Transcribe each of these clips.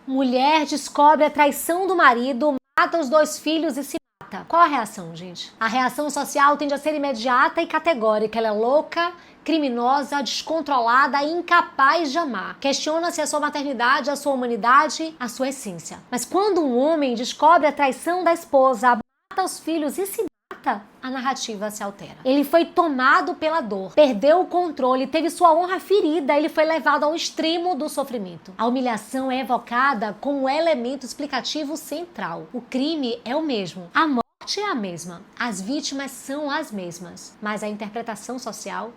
Mulher descobre a traição do marido, mata os 2 filhos e se mata. Qual a reação, gente? A reação social tende a ser imediata e categórica. Ela é louca, criminosa, descontrolada e incapaz de amar. Questiona-se a sua maternidade, a sua humanidade, a sua essência. Mas quando um homem descobre a traição da esposa, mata os filhos e se mata, a narrativa se altera. Ele foi tomado pela dor, perdeu o controle, teve sua honra ferida, ele foi levado ao extremo do sofrimento. A humilhação é evocada como elemento explicativo central. O crime é o mesmo, a morte é a mesma, as vítimas são as mesmas, mas a interpretação social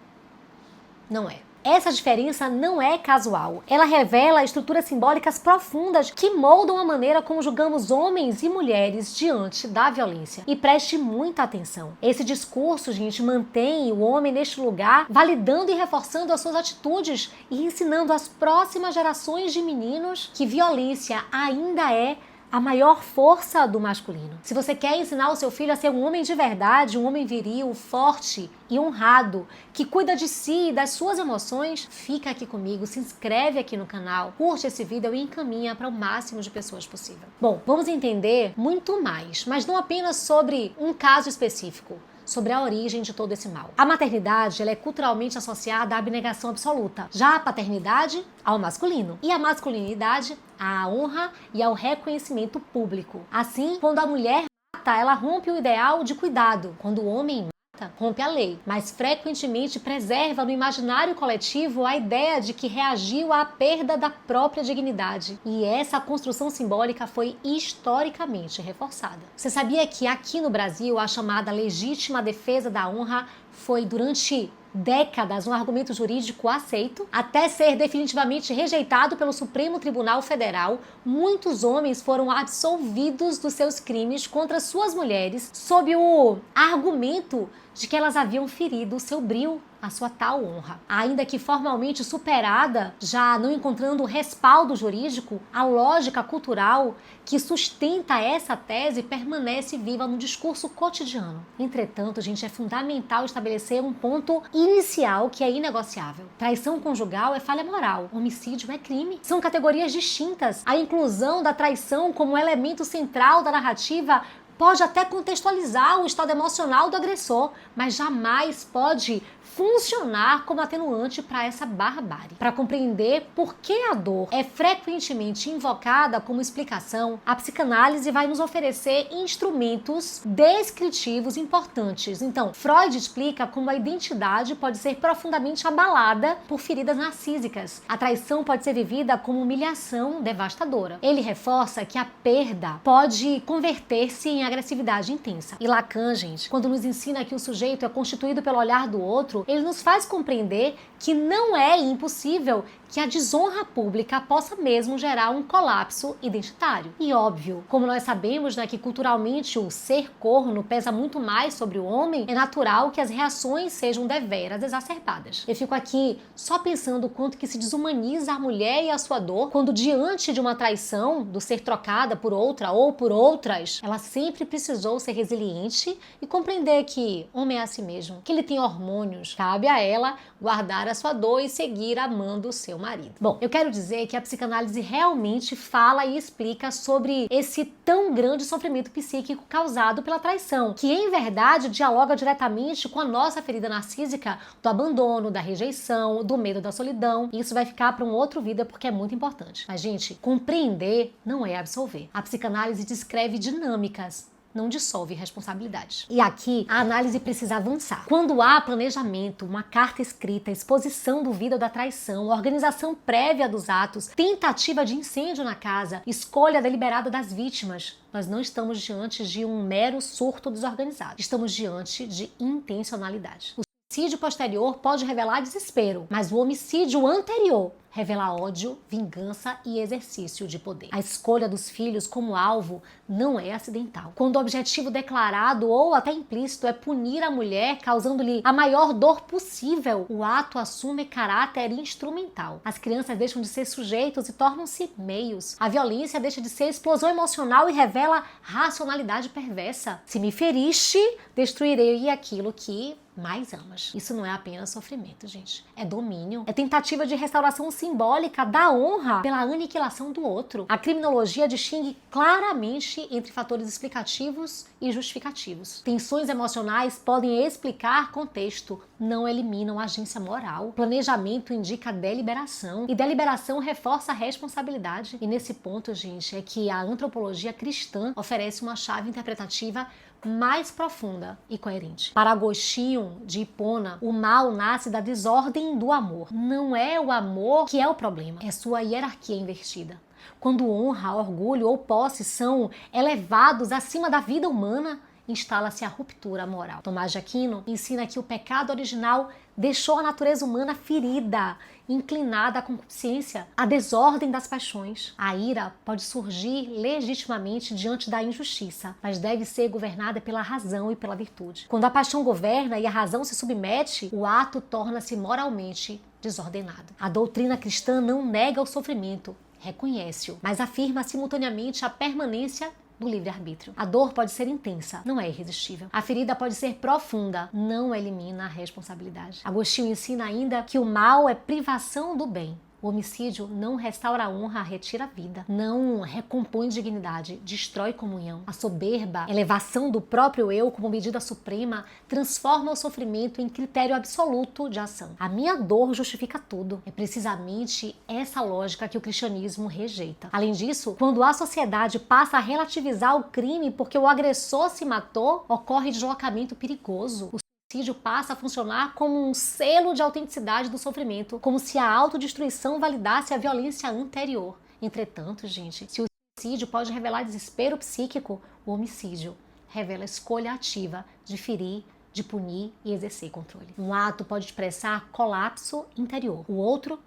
não é. Essa diferença não é casual. Ela revela estruturas simbólicas profundas que moldam a maneira como julgamos homens e mulheres diante da violência. E preste muita atenção. Esse discurso, gente, mantém o homem neste lugar, validando e reforçando as suas atitudes e ensinando às próximas gerações de meninos que violência ainda é a maior força do masculino. Se você quer ensinar o seu filho a ser um homem de verdade, um homem viril, forte e honrado, que cuida de si e das suas emoções, fica aqui comigo, se inscreve aqui no canal, curte esse vídeo e encaminha para o máximo de pessoas possível. Bom, vamos entender muito mais, mas não apenas sobre um caso específico, sobre a origem de todo esse mal. A maternidade, ela é culturalmente associada à abnegação absoluta, já a paternidade ao masculino e a masculinidade à honra e ao reconhecimento público. Assim, quando a mulher mata, ela rompe o ideal de cuidado. Quando o homem mata, rompe a lei, mas frequentemente preserva no imaginário coletivo a ideia de que reagiu à perda da própria dignidade. E essa construção simbólica foi historicamente reforçada. Você sabia que aqui no Brasil a chamada legítima defesa da honra foi durante décadas um argumento jurídico aceito, até ser definitivamente rejeitado pelo Supremo Tribunal Federal? Muitos homens foram absolvidos dos seus crimes contra suas mulheres sob o argumento de que elas haviam ferido o seu brio, a sua tal honra. Ainda que formalmente superada, já não encontrando respaldo jurídico, a lógica cultural que sustenta essa tese permanece viva no discurso cotidiano. Entretanto, gente, é fundamental estabelecer um ponto inicial que é inegociável. Traição conjugal é falha moral, homicídio é crime. São categorias distintas. A inclusão da traição como elemento central da narrativa pode até contextualizar o estado emocional do agressor, mas jamais pode funcionar como atenuante para essa barbárie. Para compreender por que a dor é frequentemente invocada como explicação, a psicanálise vai nos oferecer instrumentos descritivos importantes. Então, Freud explica como a identidade pode ser profundamente abalada por feridas narcísicas. A traição pode ser vivida como humilhação devastadora. Ele reforça que a perda pode converter-se em agressividade intensa. E Lacan, gente, quando nos ensina que o sujeito é constituído pelo olhar do outro, ele nos faz compreender que não é impossível que a desonra pública possa mesmo gerar um colapso identitário. E óbvio, como nós sabemos, né, que culturalmente o ser corno pesa muito mais sobre o homem, é natural que as reações sejam deveras exacerbadas. Eu fico aqui só pensando o quanto que se desumaniza a mulher e a sua dor quando, diante de uma traição, do ser trocada por outra ou por outras, ela sempre precisou ser resiliente e compreender que homem é assim mesmo, que ele tem hormônios. Cabe a ela guardar a sua dor e seguir amando o seu marido. Bom, eu quero dizer que a psicanálise realmente fala e explica sobre esse tão grande sofrimento psíquico causado pela traição, que em verdade dialoga diretamente com a nossa ferida narcísica do abandono, da rejeição, do medo da solidão. Isso vai ficar para um outro vídeo porque é muito importante. Mas, gente, compreender não é absolver. A psicanálise descreve dinâmicas, não dissolve responsabilidades. E aqui a análise precisa avançar. Quando há planejamento, uma carta escrita, exposição do vídeo da traição, organização prévia dos atos, tentativa de incêndio na casa, escolha deliberada das vítimas, nós não estamos diante de um mero surto desorganizado. Estamos diante de intencionalidade. O suicídio posterior pode revelar desespero, mas o homicídio anterior revela ódio, vingança e exercício de poder. A escolha dos filhos como alvo não é acidental. Quando o objetivo declarado ou até implícito é punir a mulher, causando-lhe a maior dor possível, o ato assume caráter instrumental. As crianças deixam de ser sujeitos e tornam-se meios. A violência deixa de ser explosão emocional e revela racionalidade perversa. Se me feriste, destruirei aquilo que mais amas. Isso não é apenas sofrimento, gente. É domínio. É tentativa de restauração simbólica da honra pela aniquilação do outro. A criminologia distingue claramente entre fatores explicativos e justificativos. Tensões emocionais podem explicar contexto, não eliminam agência moral. Planejamento indica deliberação, e deliberação reforça a responsabilidade. E nesse ponto, gente, é que a antropologia cristã oferece uma chave interpretativa mais profunda e coerente. Para Agostinho de Hipona, o mal nasce da desordem do amor. Não é o amor que é o problema, é sua hierarquia invertida. Quando honra, orgulho ou posse são elevados acima da vida humana, instala-se a ruptura moral. Tomás de Aquino ensina que o pecado original deixou a natureza humana ferida, inclinada à concupiscência, à desordem das paixões. A ira pode surgir legitimamente diante da injustiça, mas deve ser governada pela razão e pela virtude. Quando a paixão governa e a razão se submete, o ato torna-se moralmente desordenado. A doutrina cristã não nega o sofrimento, reconhece-o, mas afirma simultaneamente a permanência do livre-arbítrio. A dor pode ser intensa, não é irresistível. A ferida pode ser profunda, não elimina a responsabilidade. Agostinho ensina ainda que o mal é privação do bem. O homicídio não restaura a honra, retira a vida. Não recompõe dignidade, destrói comunhão. A soberba, elevação do próprio eu como medida suprema, transforma o sofrimento em critério absoluto de ação. A minha dor justifica tudo. É precisamente essa lógica que o cristianismo rejeita. Além disso, quando a sociedade passa a relativizar o crime porque o agressor se matou, ocorre deslocamento perigoso. O suicídio passa a funcionar como um selo de autenticidade do sofrimento, como se a autodestruição validasse a violência anterior. Entretanto, gente, se o suicídio pode revelar desespero psíquico, o homicídio revela a escolha ativa de ferir, de punir e exercer controle. Um ato pode expressar colapso interior, o outro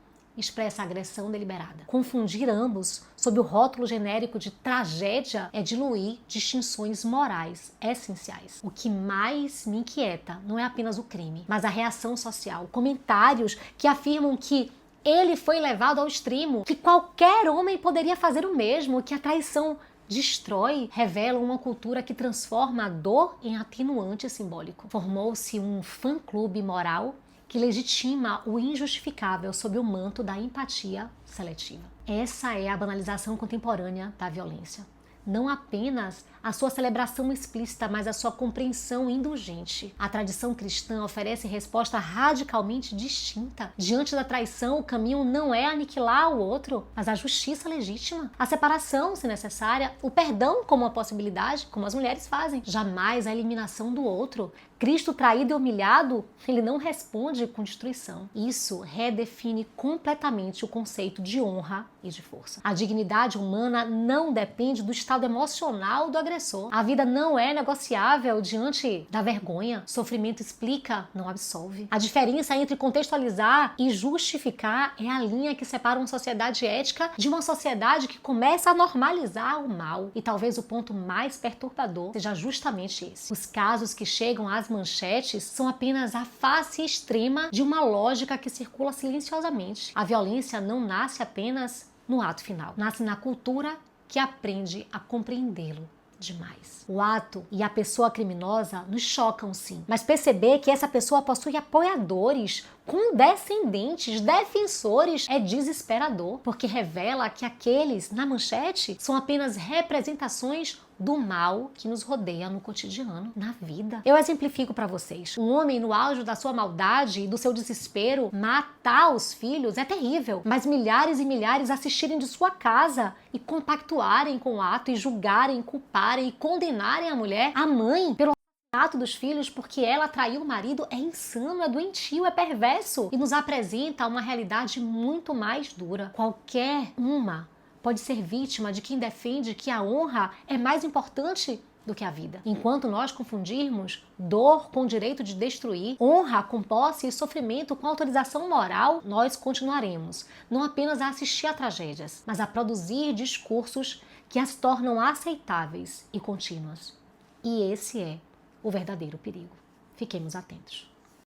expressa agressão deliberada. Confundir ambos sob o rótulo genérico de tragédia é diluir distinções morais essenciais. O que mais me inquieta não é apenas o crime, mas a reação social. Comentários que afirmam que ele foi levado ao extremo, que qualquer homem poderia fazer o mesmo, que a traição destrói, revelam uma cultura que transforma a dor em atenuante simbólico. Formou-se um fã-clube moral que legitima o injustificável sob o manto da empatia seletiva. Essa é a banalização contemporânea da violência. Não apenas a sua celebração explícita, mas a sua compreensão indulgente. A tradição cristã oferece resposta radicalmente distinta. Diante da traição, o caminho não é aniquilar o outro, mas a justiça legítima, a separação, se necessária, o perdão como uma possibilidade, como as mulheres fazem. Jamais a eliminação do outro. Cristo traído e humilhado, ele não responde com destruição. Isso redefine completamente o conceito de honra e de força. A dignidade humana não depende do estado emocional do agressor. A vida não é negociável diante da vergonha. Sofrimento explica, não absolve. A diferença entre contextualizar e justificar é a linha que separa uma sociedade ética de uma sociedade que começa a normalizar o mal. E talvez o ponto mais perturbador seja justamente esse. Os casos que chegam às manchetes são apenas a face extrema de uma lógica que circula silenciosamente. A violência não nasce apenas no ato final. Nasce na cultura que aprende a compreendê-lo demais. O ato e a pessoa criminosa nos chocam, sim, mas perceber que essa pessoa possui apoiadores, condescendentes, defensores é desesperador, porque revela que aqueles na manchete são apenas representações do mal que nos rodeia no cotidiano, na vida. Eu exemplifico para vocês. Um homem no auge da sua maldade e do seu desespero matar os filhos é terrível, mas milhares e milhares assistirem de sua casa e compactuarem com o ato e julgarem, culparem e condenarem a mulher, a mãe, pelo assassinato dos filhos porque ela traiu o marido é insano, é doentio, é perverso e nos apresenta uma realidade muito mais dura. Qualquer uma pode ser vítima de quem defende que a honra é mais importante do que a vida. Enquanto nós confundirmos dor com direito de destruir, honra com posse e sofrimento com autorização moral, nós continuaremos não apenas a assistir a tragédias, mas a produzir discursos que as tornam aceitáveis e contínuas. E esse é o verdadeiro perigo. Fiquemos atentos.